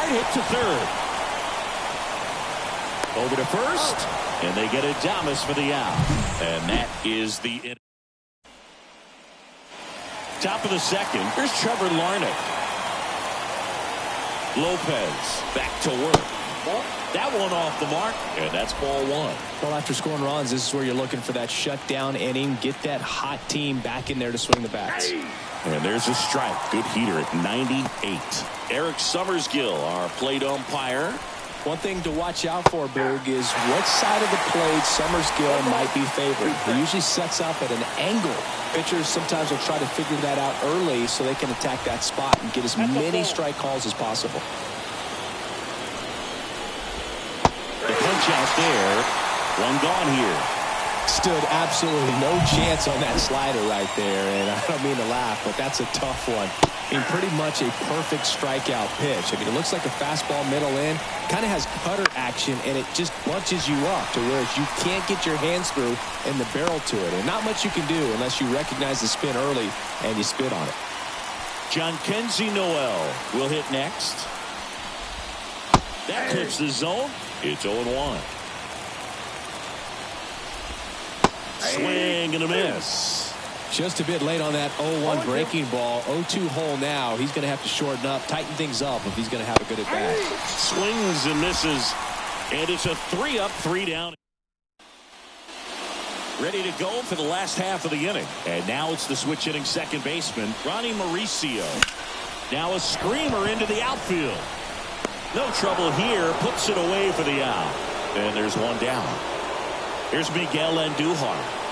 hard hit to third. Over to first, and they get Adames for the out. And that is the inning. Top of the second, here's Trevor Larnach. Lopez back to work. That one off the mark, and that's ball one. Well, after scoring runs, this is where you're looking for that shutdown inning. Get that hot team back in there to swing the bats. And there's a strike. Good heater at 98. Eric Summersgill, our plate umpire. One thing to watch out for, Boog, is what side of the plate Summersgill might be favored. He usually sets up at an angle. Pitchers sometimes will try to figure that out early so they can attack that spot and get as many strike calls as possible. The punch out there. One gone here. Stood absolutely no chance on that slider right there, and I don't mean to laugh, but that's a tough one. I mean, pretty much a perfect strikeout pitch. I mean, it looks like a fastball middle in, kind of has cutter action, and it just bunches you up to where you can't get your hands through and the barrel to it. And not much you can do unless you recognize the spin early and you spit on it. Jhonkensy Noel will hit next. That clips the zone. It's 0-1. Swing and a miss. Just a bit late on that 0-1 breaking ball. 0-2 hole now. He's going to have to shorten up, tighten things up if he's going to have a good at bat. Swings and misses. And it's a 3-up, 3-down. Ready to go for the last half of the inning. And now it's the switch hitting second baseman, Ronnie Mauricio. Now a screamer into the outfield. No trouble here. Puts it away for the out. And there's one down. Here's Miguel Andujar.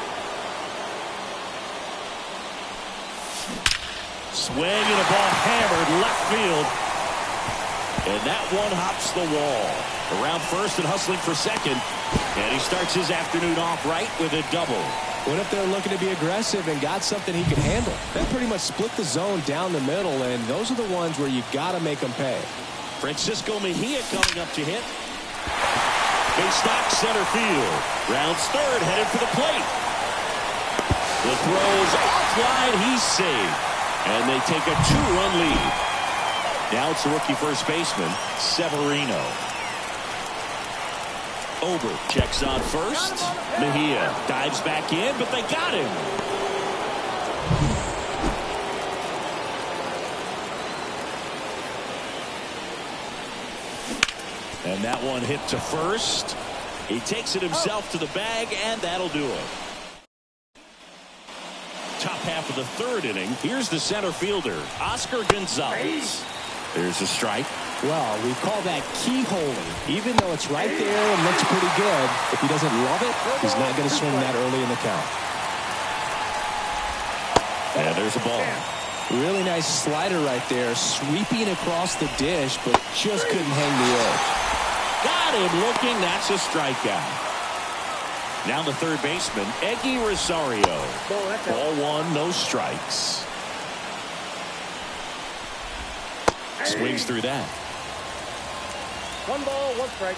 Swing and a ball hammered left field. And that one hops the wall. Around first and hustling for second. And he starts his afternoon off right with a double. What if they're looking to be aggressive and got something he can handle? They pretty much split the zone down the middle, and those are the ones where you got to make them pay. Francisco Mejia coming up to hit. Base stock center field. Rounds third, headed for the plate. The throw's offline. He's saved. And they take a 2-run lead. Now it's the rookie first baseman, Severino. Ober checks on first. Mejia dives back in, but they got him. And that one hit to first. He takes it himself to the bag, and that'll do it. Top half of the third inning. Here's the center fielder, Oscar Gonzalez. There's a strike. Well, we call that keyholing. Even though it's right there and looks pretty good, if he doesn't love it, he's not going to swing that early in the count. And there's a ball. Really nice slider right there, sweeping across the dish, but just couldn't hang the edge. Got him looking. That's a strikeout. Now the third baseman, Eggy Rosario. Ball one, no strikes. Swings through that. 1 ball, 1 strike.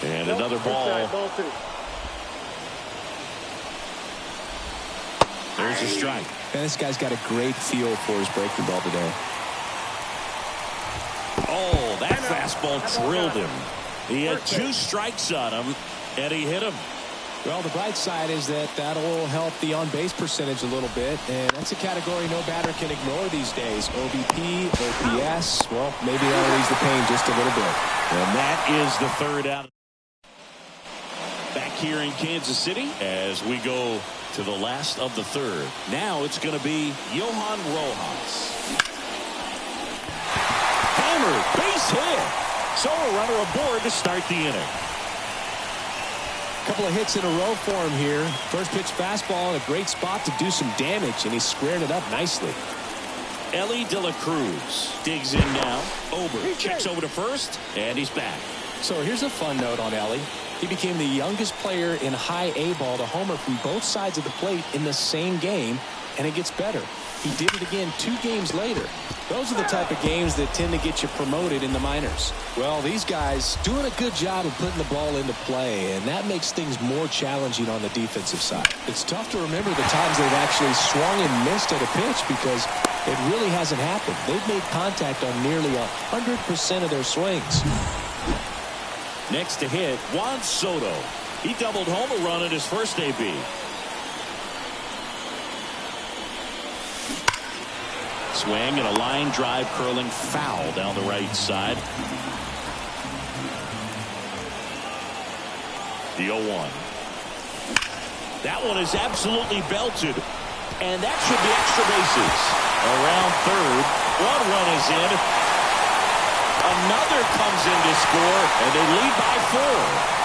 And another ball. Ball 2. There's a strike. And this guy's got a great feel for his breaking ball today. Oh, that fastball drilled him. He had 2 strikes on him, and he hit him. Well, the bright side is that that'll help the on-base percentage a little bit, and that's a category no batter can ignore these days. OBP, OPS, well, maybe that'll ease the pain just a little bit. And that is the third out. Back here in Kansas City as we go to the last of the third. Now it's going to be Johan Rojas. Hammered, base hit. So a runner aboard to start the inning. Couple of hits in a row for him here. First pitch fastball in a great spot to do some damage, and he squared it up nicely. Ellie De La Cruz digs in now. Ober checks over to first, and he's back. So here's a fun note on Ellie. He became the youngest player in high A ball to homer from both sides of the plate in the same game, and it gets better. He did it again 2 games later. Those are the type of games that tend to get you promoted in the minors. Well, these guys doing a good job of putting the ball into play, and that makes things more challenging on the defensive side. It's tough to remember the times they've actually swung and missed at a pitch because it really hasn't happened. They've made contact on nearly 100% of their swings. Next to hit, Juan Soto. He doubled home a run in his first AB. Swing and a line drive curling foul down the right side. The 0-1. That one is absolutely belted. And that should be extra bases. Around third. 1 run is in. Another comes in to score, and they lead by 4.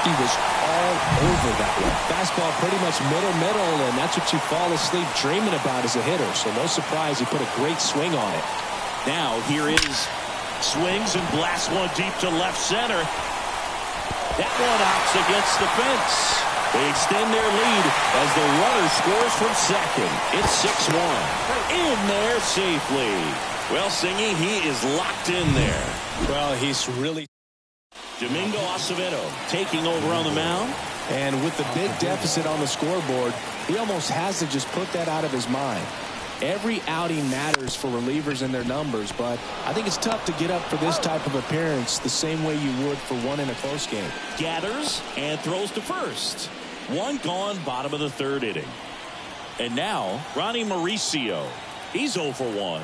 He was all over that one. Fastball pretty much middle, and that's what you fall asleep dreaming about as a hitter. So no surprise he put a great swing on it. Now here is swings and blasts one deep to left center. That one outs against the fence. They extend their lead as the runner scores from second. It's 6-1. In there safely. Well, Singy, he is locked in there. Well, he's really... Domingo Acevedo taking over on the mound. And with the big deficit on the scoreboard, he almost has to just put that out of his mind. Every outing matters for relievers and their numbers, but I think it's tough to get up for this type of appearance the same way you would for one in a close game. Gathers and throws to first. 1 gone, bottom of the 3rd inning. And now, Ronnie Mauricio. He's 0 for 1.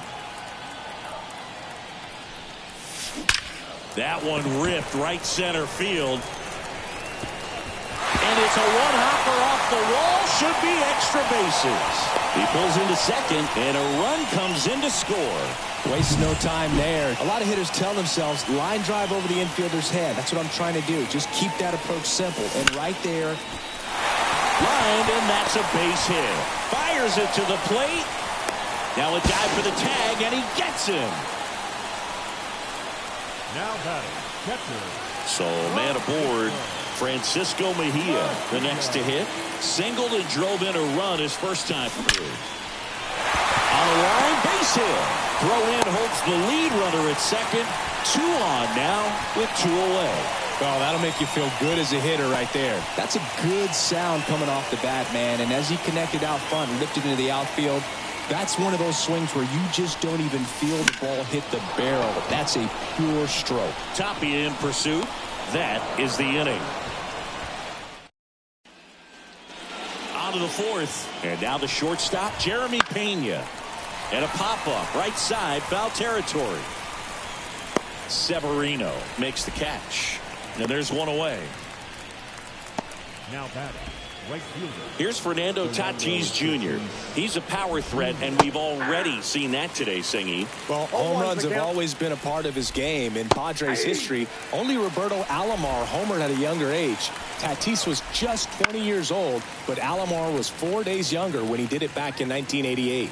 That one ripped right center field. And it's a one-hopper off the wall. Should be extra bases. He pulls into second, and a run comes in to score. Wastes no time there. A lot of hitters tell themselves, line drive over the infielder's head. That's what I'm trying to do. Just keep that approach simple. And right there. Lined, and that's a base hit. Fires it to the plate. Now a dive for the tag, and he gets him. Now batting, catcher. So man aboard, Francisco Mejia, the next to hit. Singled and drove in a run his first time through. On the line, base hit. Throw in holds the lead runner at second. 2 on now with 2 away. Oh, that'll make you feel good as a hitter right there. That's a good sound coming off the bat, man. And as he connected out front and lifted into the outfield, that's one of those swings where you just don't even feel the ball hit the barrel. That's a pure stroke. Tapia in pursuit. That is the inning. On to the 4th. And now the shortstop, Jeremy Pena. And a pop-up right side, foul territory. Severino makes the catch. And there's 1 away. Now batting, right fielder. Here's Fernando Tatis Jr. He's a power threat, and we've already seen that today, Singy. Well, home runs have always been a part of his game. In Padres history, only Roberto Alomar homered at a younger age. Tatis was just 20 years old, but Alomar was 4 days younger when he did it back in 1988.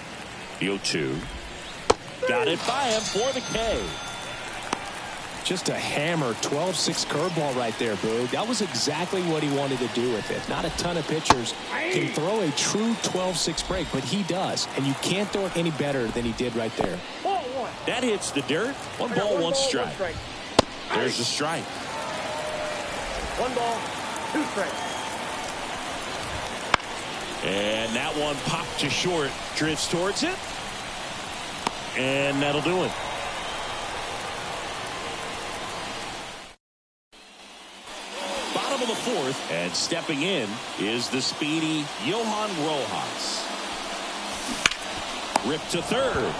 The 0-2. Got it by him for the K. Just a hammer 12-6 curveball right there, Boog. That was exactly what he wanted to do with it. Not a ton of pitchers can throw a true 12-6 break, but he does. And you can't throw it any better than he did right there. That hits the dirt. 1 ball, 1 strike. There's the strike. 1 ball, 2 strikes. And that one popped to short. Drifts towards it. And that'll do it. Bottom of the 4th, and stepping in is the speedy Johan Rojas. Ripped to third.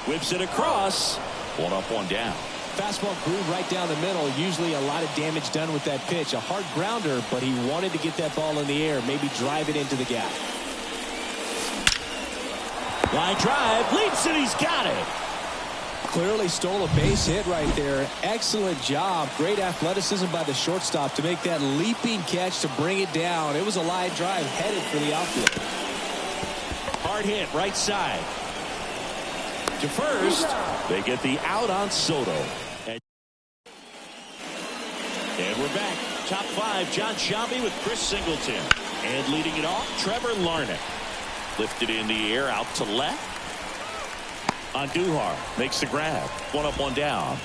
Whips it across. 1 up, 1 down. Fastball groove right down the middle. Usually a lot of damage done with that pitch. A hard grounder, but he wanted to get that ball in the air, maybe drive it into the gap. Line drive, leaps it, he's got it. Clearly stole a base hit right there. Excellent job. Great athleticism by the shortstop to make that leaping catch to bring it down. It was a line drive headed for the outfield. Hard hit, right side. To first, they get the out on Soto. And we're back. Top 5, John Sciambi with Chris Singleton. And leading it off, Trevor Larnach. Lifted in the air, out to left. Andujar makes the grab. One up, one down.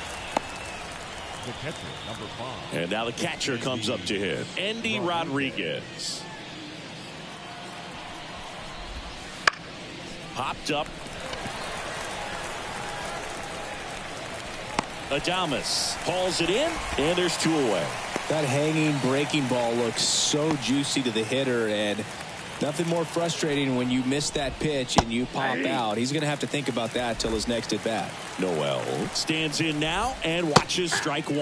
The catcher, number 5. And now the catcher comes up to hit. Andy Rodriguez. Popped up. Adames hauls it in, and there's 2 away. That hanging breaking ball looks so juicy to the hitter, and nothing more frustrating when you miss that pitch and you pop out. He's going to have to think about that till his next at bat. Noel stands in now and watches strike 1.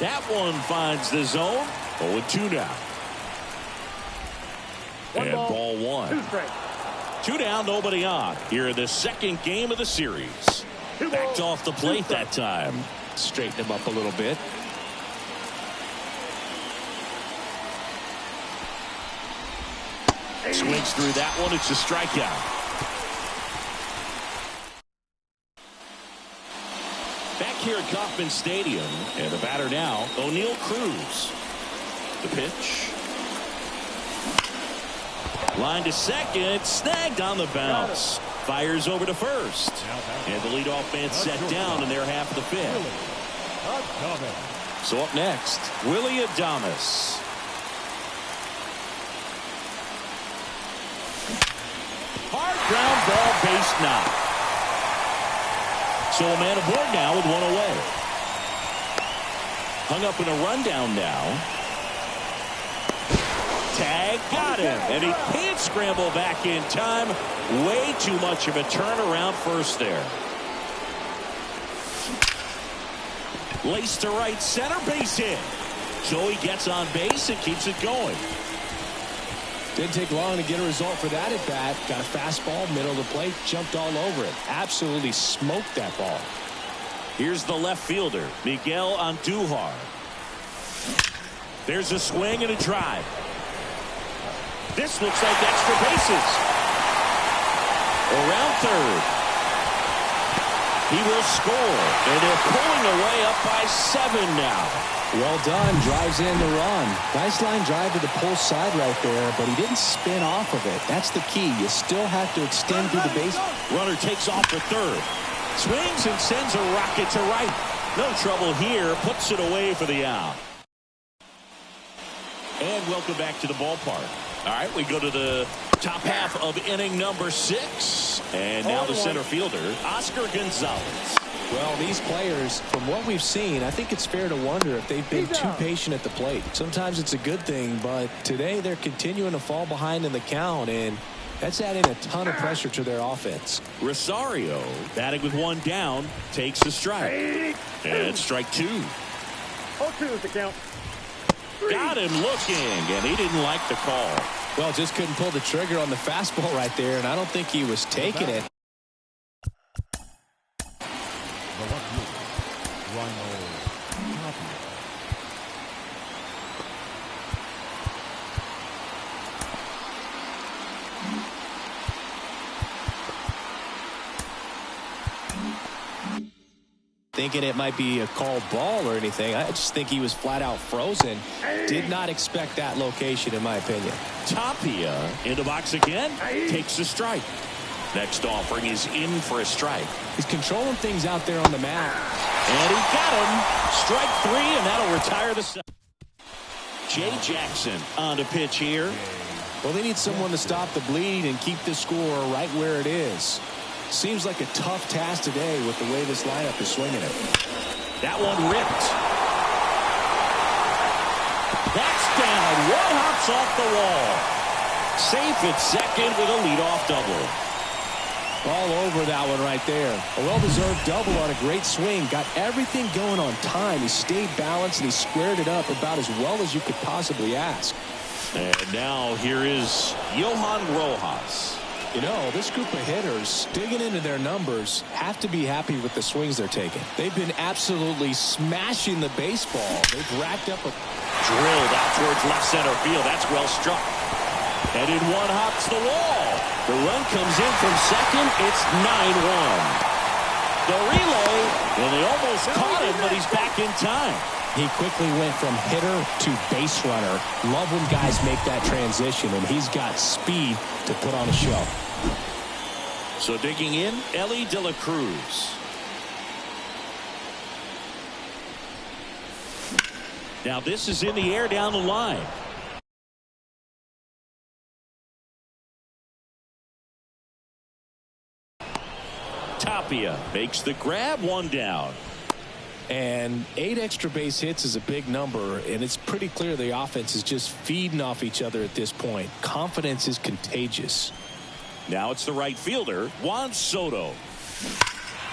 That one finds the zone. 0-2 now. And ball 1. 2 strikes. 2 down, nobody on. Here in the second game of the series. Backed off the plate that time. Straighten him up a little bit. Swings through that one. It's a strikeout. Back here at Kauffman Stadium, and the batter now, O'Neal Cruz. The pitch. Line to second, snagged on the bounce. Fires over to first. And the leadoff man set down in their half of the 5th. So up next, Willie Adames. Hard ground ball, base knock. So a man aboard now with 1 away. Hung up in a rundown now. Tag, got him, and he can't scramble back in time. Way too much of a turnaround first there. Lace to right center, base hit. So he gets on base and keeps it going. Didn't take long to get a result for that at bat. Got a fastball, middle of the plate, jumped all over it. Absolutely smoked that ball. Here's the left fielder, Miguel Andujar. There's a swing and a drive. This looks like extra bases. Around third. He will score, and they're pulling away up by 7 now. Well done. Drives in the run. Nice line drive to the pull side right there, but he didn't spin off of it. That's the key. You still have to extend through the base. Runner takes off for third. Swings and sends a rocket to right. No trouble here. Puts it away for the out. And welcome back to the ballpark. All right, we go to the top half of inning number 6. And now the center fielder, Oscar Gonzalez. Well, these players, from what we've seen, I think it's fair to wonder if they've been too patient at the plate. Sometimes it's a good thing, but today they're continuing to fall behind in the count, and that's adding a ton of pressure to their offense. Rosario, batting with 1 down, takes the strike. And strike 2. 0-2 is the count. Got him looking, and he didn't like the call. Well, just couldn't pull the trigger on the fastball right there, and I don't think he was taking it. The left fielder, Rhino Tapia. Thinking it might be a called ball or anything. I just think he was flat out frozen. Did not expect that location, in my opinion. Tapia in the box again, takes a strike. Next offering is in for a strike. He's controlling things out there on the mat. And he got him. Strike 3, and that'll retire the set. Jay Jackson on the pitch here. Well, they need someone to stop the bleed and keep the score right where it is. Seems like a tough task today with the way this lineup is swinging it. That one ripped. That's down. 1 hops off the wall. Safe at second with a leadoff double. All over that one right there. A well-deserved double on a great swing. Got everything going on time. He stayed balanced and he squared it up about as well as you could possibly ask. And now here is Johan Rojas. You know, this group of hitters, digging into their numbers, have to be happy with the swings they're taking. They've been absolutely smashing the baseball. They've racked up a drilled out towards left center field. That's well struck. And in 1 hops the wall. The run comes in from second. It's 9-1. The relay And they almost caught him, but he's back in time. He quickly went from hitter to base runner. Love when guys make that transition, and he's got speed to put on a show. So digging in, Ellie De La Cruz. Now this is in the air down the line. Tapia makes the grab, one down. And 8 extra base hits is a big number, and it's pretty clear the offense is just feeding off each other at this point. Confidence is contagious. Now it's the right fielder, Juan Soto.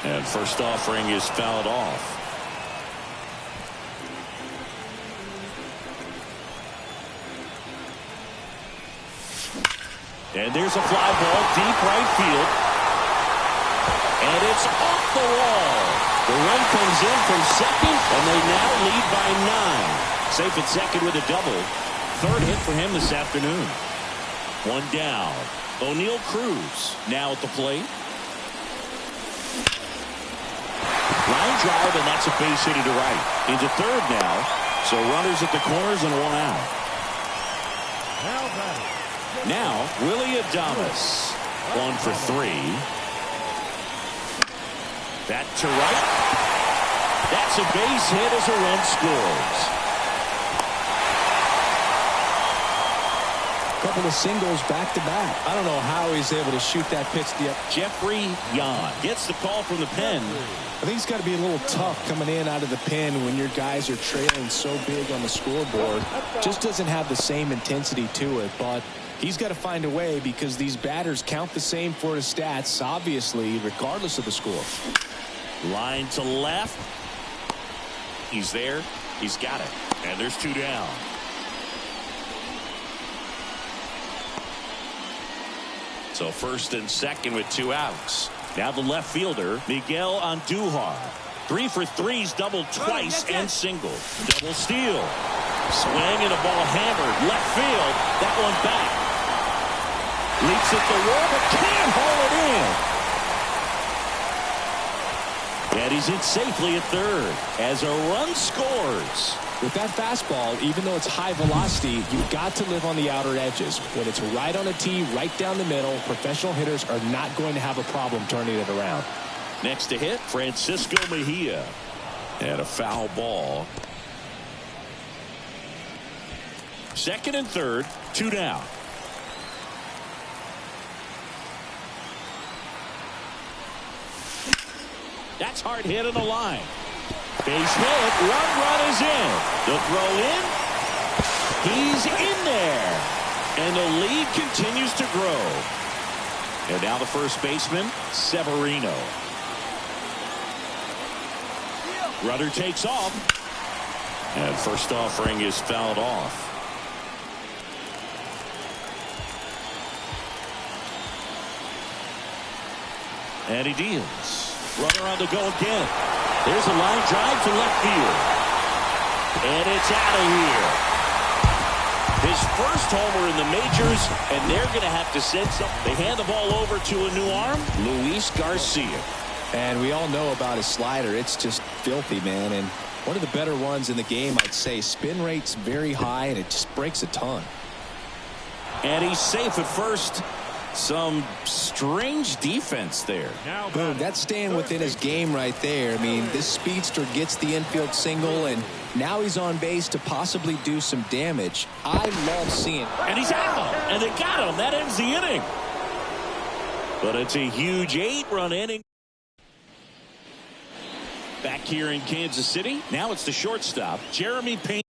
And first offering is fouled off. And there's a fly ball deep right field. And it's off the wall. The run comes in from second, and they now lead by 9. Safe at second with a double. Third hit for him this afternoon. One down. O'Neal Cruz now at the plate. Line drive, and that's a base hit to right. Into third now. So runners at the corners and one out. Now, Willie Adames. 1 for 3. That to right. That's a base hit as a run scores. Couple of singles back to back. I don't know how he's able to shoot that pitch. Jeffrey Yan gets the call from the pen. I think it's got to be a little tough coming in out of the pen when your guys are trailing so big on the scoreboard. Just doesn't have the same intensity to it, but he's got to find a way because these batters count the same for his stats, obviously, regardless of the score. Line to left. He's there. He's got it. And there's 2 down. So first and second with 2 outs. Now the left fielder, Miguel Andujar. 3 for 3's doubled twice and single. Double steal. Swing and a ball hammered. Left field. That one back. Leaps at the wall but can't haul it in. And he's in safely at third as a run scores. With that fastball, even though it's high velocity, you've got to live on the outer edges. When it's right on a tee, right down the middle, professional hitters are not going to have a problem turning it around. Next to hit, Francisco Mejia. And a foul ball. Second and third, 2 down. That's hard hit on the line. Base hit. Run is in. The throw in. He's in there. And the lead continues to grow. And now the first baseman, Severino. Runner takes off. And first offering is fouled off. And he deals. Runner on the go again. There's a line drive to left field. And it's out of here. His first homer in the majors, and they're going to have to send something. They hand the ball over to a new arm, Luis Garcia. And we all know about his slider. It's just filthy, man. And one of the better ones in the game, I'd say. Spin rate's very high, and it just breaks a ton. And he's safe at first. Some strange defense there. Boom, that's staying within his game right there. I mean, this speedster gets the infield single, and now he's on base to possibly do some damage. I love seeing it. And he's out, and they got him. That ends the inning. But it's a huge 8-run inning. Back here in Kansas City, now it's the shortstop, Jeremy Payne.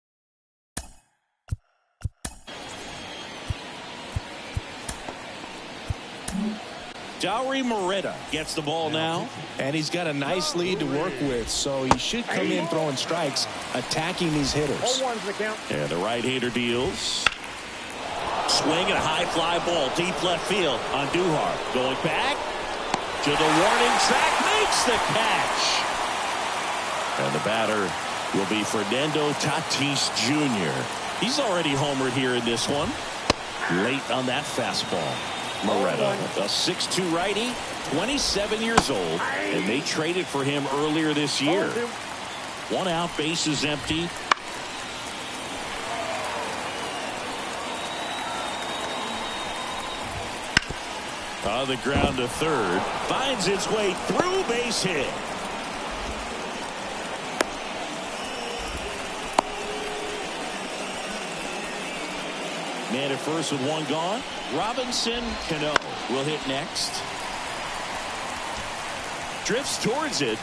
Dauri Moreta gets the ball now. And he's got a nice lead to work with, so he should come in throwing strikes, attacking these hitters. And the right-hander deals. Swing and a high fly ball, deep left field on Duhar. Going back to the warning track, makes the catch. And the batter will be Fernando Tatis Jr. He's already homered here in this one. Late on that fastball. Moretta, a 6'2 righty, 27 years old, and they traded for him earlier this year. 1 out, bases empty. On the ground to third, finds its way through, base hit. Man at first with 1 gone. Robinson Cano will hit next. Drifts towards it,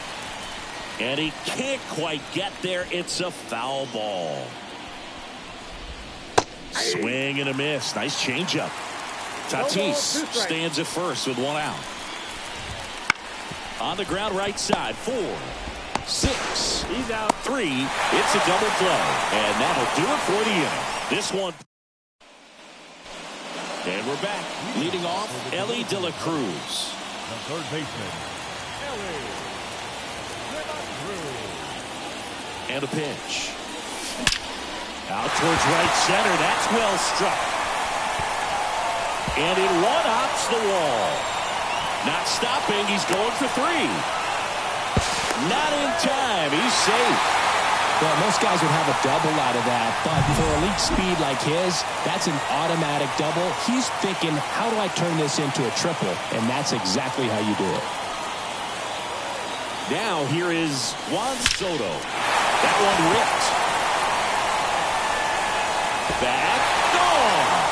and he can't quite get there. It's a foul ball. Swing and a miss. Nice changeup. Tatis stands at first with 1 out. On the ground right side, 4, 6. He's out. 3. It's a double play, and that'll do it for the inning. This one. And we're back. Leading off, Ellie De La Cruz. The third baseman, Ellie De La Cruz. And a pitch. Out towards right center. That's well struck. And it one-hops the wall. Not stopping. He's going for 3. Not in time. He's safe. Well, most guys would have a double out of that, but for elite speed like his, that's an automatic double. He's thinking, how do I turn this into a triple? And that's exactly how you do it. Now here is Juan Soto. That one ripped. Back. Gone.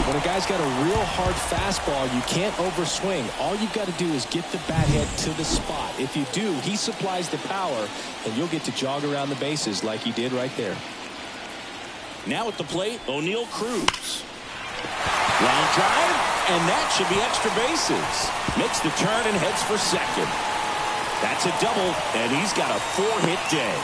When a guy's got a real hard fastball, you can't overswing. All you've got to do is get the bat head to the spot. If you do, he supplies the power, and you'll get to jog around the bases like he did right there. Now at the plate, O'Neal Cruz. Line drive, and that should be extra bases. Makes the turn and heads for second. That's a double, and he's got a 4-hit day.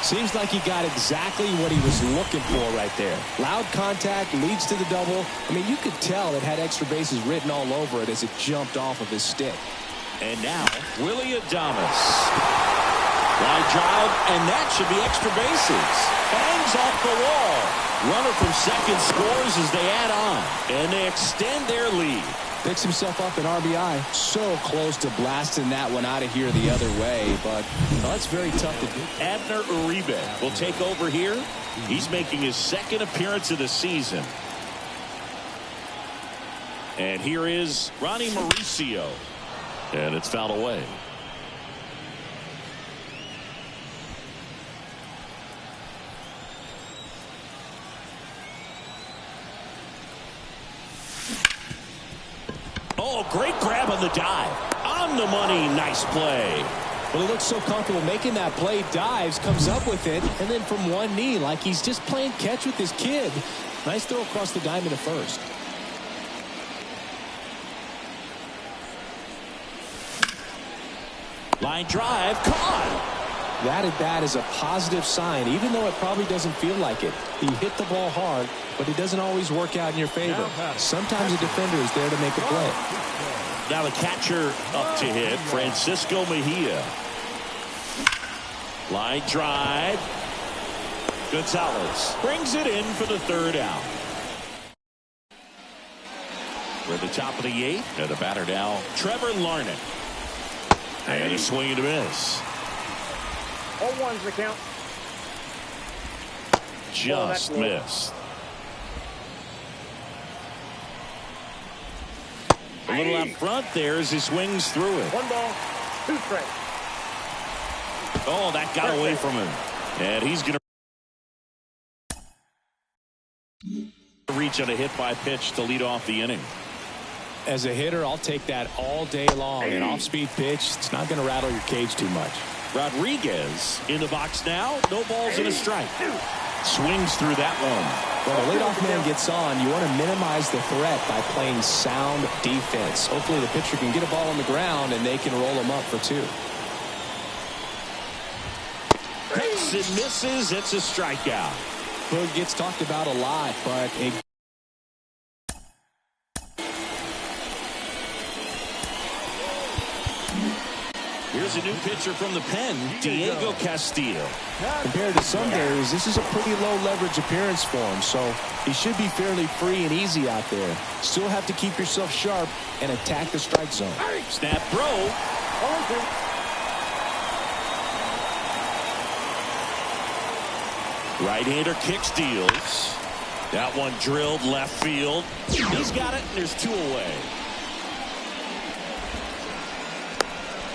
Seems like he got exactly what he was looking for right there. Loud contact leads to the double. I mean, you could tell it had extra bases written all over it as it jumped off of his stick. And now, Willie Adames. Line drive, and that should be extra bases. Bangs off the wall. Runner from second scores as they add on, and they extend their lead. Picks himself up an RBI. So close to blasting that one out of here the other way, but well, that's very tough to do. Abner Uribe will take over here. He's making his 2nd appearance of the season. And here is Ronnie Mauricio. And it's fouled away. Oh, great grab on the dive. On the money. Nice play. Well, he looks so comfortable making that play. Dives, comes up with it, and then from one knee, like he's just playing catch with his kid. Nice throw across the diamond to first. Line drive. Caught. That at bat is a positive sign, even though it probably doesn't feel like it. He hit the ball hard, but it doesn't always work out in your favor. Sometimes a defender is there to make a play. Now the catcher up to hit, Francisco Mejia. Line drive. Gonzalez brings it in for the 3rd out. We're at the top of the 8th, and the batter now, Trevor Larned. And a swing and a miss. 0-1's the count. Just missed. A little up front there as he swings through it. 1 ball, 2 strikes. Oh, that got away from him. And he's going to reach on a hit by pitch to lead off the inning. As a hitter, I'll take that all day long. An off-speed pitch, it's not going to rattle your cage too much. Rodriguez in the box now. No balls and a strike. Swings through that one. When a leadoff man gets on, you want to minimize the threat by playing sound defense. Hopefully the pitcher can get a ball on the ground and they can roll him up for 2. Picks and misses. It's a strikeout. Boog gets talked about a lot, but Here's a new pitcher from the pen, Diego Castillo. Compared to some days, this is a pretty low leverage appearance for him, so he should be fairly free and easy out there. Still have to keep yourself sharp and attack the strike zone. Snap throw. Right-hander kicks, deals. That one drilled left field. He's got it, and there's 2 away.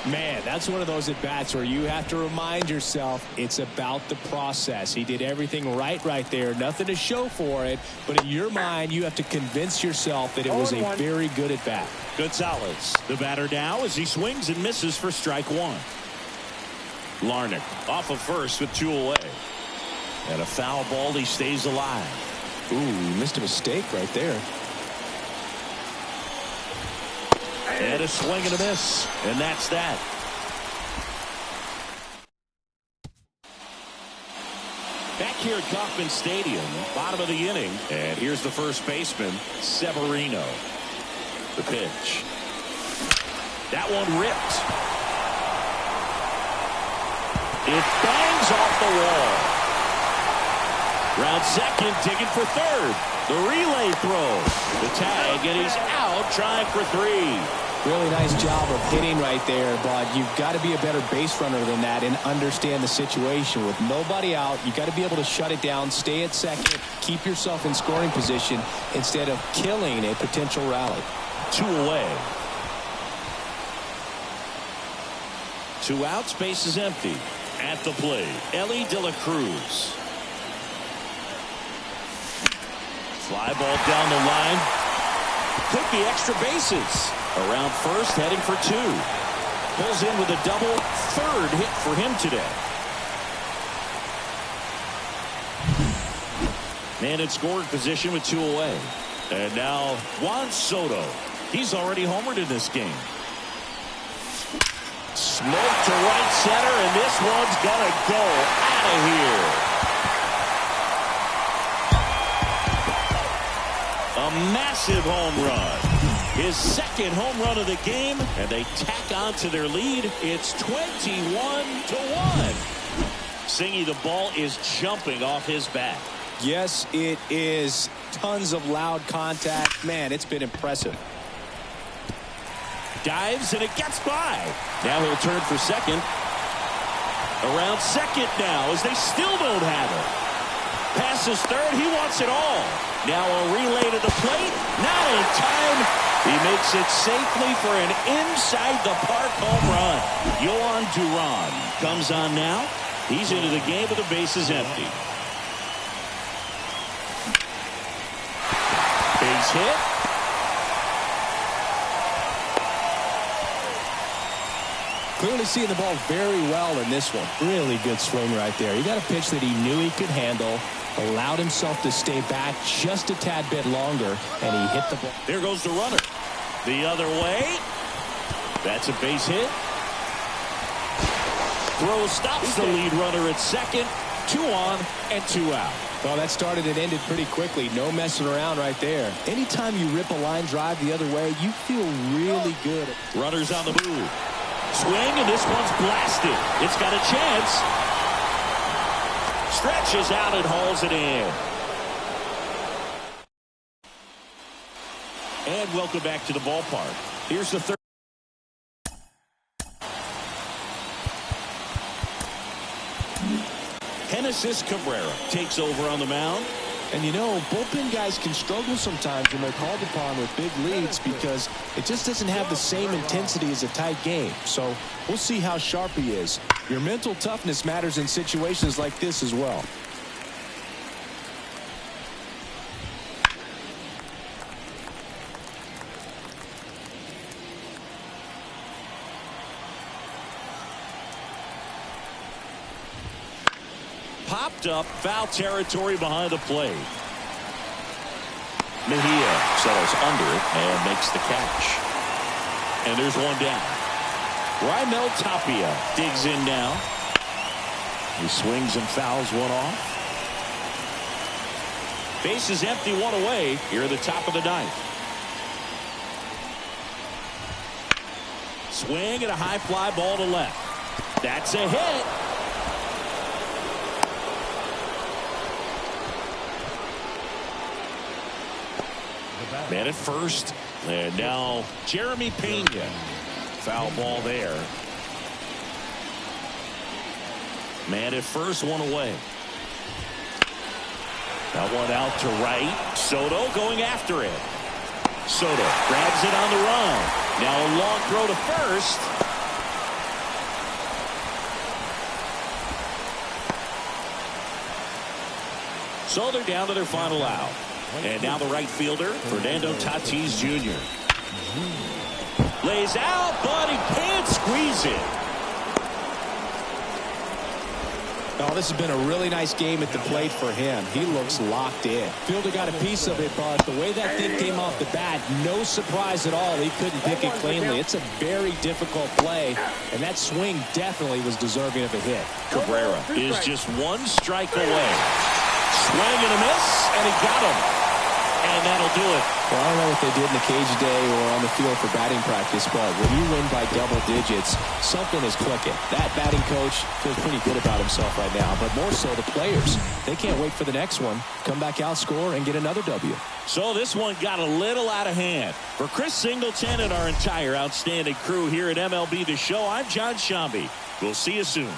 Man, that's one of those at-bats where you have to remind yourself it's about the process. He did everything right there. Nothing to show for it. But in your mind, you have to convince yourself that it was a very good at-bat. Gonzalez, the batter now as he swings and misses for strike 1. Larnach off of first with 2 away. And a foul ball, he stays alive. Ooh, he missed a mistake right there. And a swing and a miss. And that's that. Back here at Kauffman Stadium, bottom of the inning. And here's the first baseman, Severino. The pitch. That one ripped. It bangs off the wall. Round second, digging for third. The relay throw. The tag, and he's out trying for 3. Really nice job of hitting right there, but you've got to be a better base runner than that and understand the situation. With nobody out, you've got to be able to shut it down, stay at second, keep yourself in scoring position instead of killing a potential rally. 2 away. 2 outs, base is empty. At the plate, Ellie De La Cruz. Fly ball down the line. Could be extra bases. Around first, heading for 2. Pulls in with a double. 3rd hit for him today. Man in scoring position with 2 away. And now Juan Soto. He's already homered in this game. Smoke to right center, and this one's gonna go out of here. A massive home run. His 2nd home run of the game, and they tack on to their lead. It's 21-1. Singy, the ball is jumping off his bat. Yes, it is. Tons of loud contact. Man, it's been impressive. Dives, and it gets by. Now he'll turn for second. Around second now, as they still don't have it. Passes third, he wants it all. Now a relay to the plate, not in time. He makes it safely for an inside-the-park home run. Yohan Duran comes on now. He's into the game with the bases empty. Base hit. Clearly seeing the ball very well in this one. Really good swing right there. He got a pitch that he knew he could handle, allowed himself to stay back just a tad bit longer, and he hit the ball. There goes the runner. The other way. That's a base hit. Throw stops the lead runner at second. 2 on and 2 out. Well, that started and ended pretty quickly. No messing around right there. Anytime you rip a line drive the other way, you feel really good. Runners on the move. Swing, and this one's blasted. It's got a chance. Stretches out and hauls it in. And welcome back to the ballpark. Here's the third. Genesis Cabrera takes over on the mound. And you know, bullpen guys can struggle sometimes when they're called upon with big leads because it just doesn't have the same intensity as a tight game. So we'll see how sharp he is. Your mental toughness matters in situations like this as well. Popped up, foul territory behind the plate. Mejia settles under it and makes the catch. And there's one down. Raimel Tapia digs in now. He swings and fouls one off. Base is empty, 1 away here at the top of the 9th. Swing and a high fly ball to left. That's a hit. Man at first. And now Jeremy Pena. Foul ball there. Man at first, one away. That one out to right. Soto going after it. Soto grabs it on the run. Now a long throw to first. So they're down to their final out. And now the right fielder, Fernando Tatis Jr. Lays out, but he can't squeeze it. Oh, this has been a really nice game at the plate for him. He looks locked in. Fielder got a piece of it, but the way that thing came off the bat, no surprise at all. He couldn't pick it cleanly. It's a very difficult play, and that swing definitely was deserving of a hit. Cabrera is just one strike away. Swing and a miss, and he got him. And that'll do it. Well, I don't know what they did in the cage today or on the field for batting practice, but when you win by double digits, something is clicking. That batting coach feels pretty good about himself right now, but more so the players. They can't wait for the next one. Come back out, score, and get another W. So this one got a little out of hand. For Chris Singleton and our entire outstanding crew here at MLB The Show, I'm John Shambi. We'll see you soon.